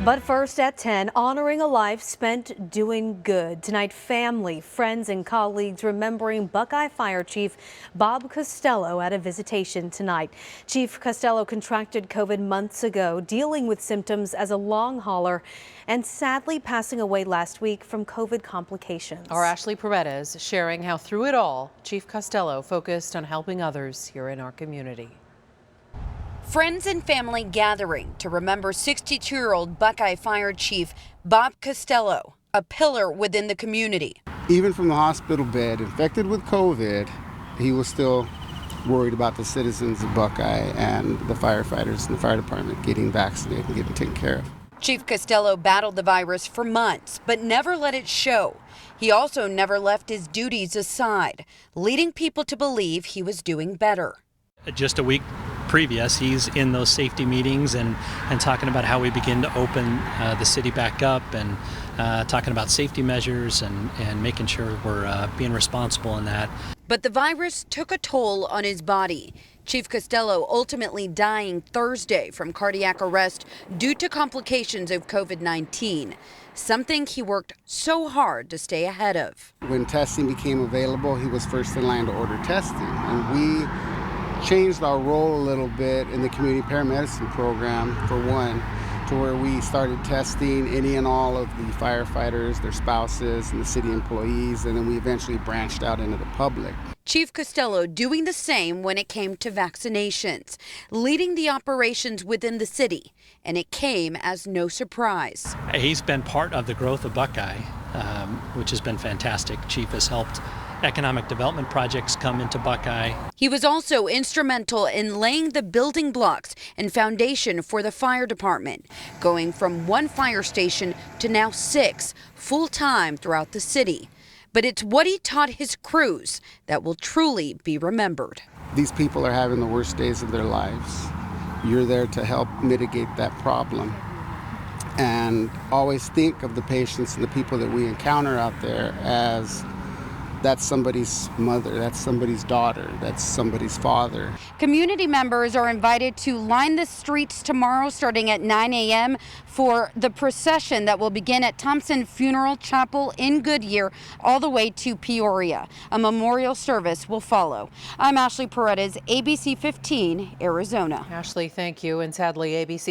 But first at 10, honoring a life spent doing good. Tonight, family, friends, and colleagues remembering Buckeye Fire Chief Bob Costello at a visitation tonight. Chief Costello contracted COVID months ago, dealing with symptoms as a long hauler, and sadly passing away last week from COVID complications. Our Ashley Paredes sharing how through it all, Chief Costello focused on helping others here in our community. Friends and family gathering to remember 62-year-old Buckeye Fire Chief Bob Costello, a pillar within the community. Even from the hospital bed, infected with COVID, he was still worried about the citizens of Buckeye and the firefighters and the fire department getting vaccinated and getting taken care of. Chief Costello battled the virus for months, but never let it show. He also never left his duties aside, leading people to believe he was doing better. Just a week previous, he's in those safety meetings and talking about how we begin to open the city back up and talking about safety measures and making sure we're being responsible in that. But the virus took a toll on his body. Chief Costello ultimately dying Thursday from cardiac arrest due to complications of COVID-19, something he worked so hard to stay ahead of. When testing became available, he was first in line to order testing, and we changed our role a little bit in the community paramedicine program, for one, to where we started testing any and all of the firefighters, their spouses, and the city employees, and then we eventually branched out into the public. Chief Costello doing the same when it came to vaccinations, leading the operations within the city, and it came as no surprise. He's been part of the growth of Buckeye, which has been fantastic. Chief has helped economic development projects come into Buckeye. He was also instrumental in laying the building blocks and foundation for the fire department, going from one fire station to now 6 full-time throughout the city. But it's what he taught his crews that will truly be remembered. These people are having the worst days of their lives. You're there to help mitigate that problem. And always think of the patients and the people that we encounter out there as that's somebody's mother, that's somebody's daughter, that's somebody's father. Community members are invited to line the streets tomorrow starting at 9 a.m. for the procession that will begin at Thompson Funeral Chapel in Goodyear all the way to Peoria. A memorial service will follow. I'm Ashley Paredes, ABC 15, Arizona. Ashley, thank you. And sadly, ABC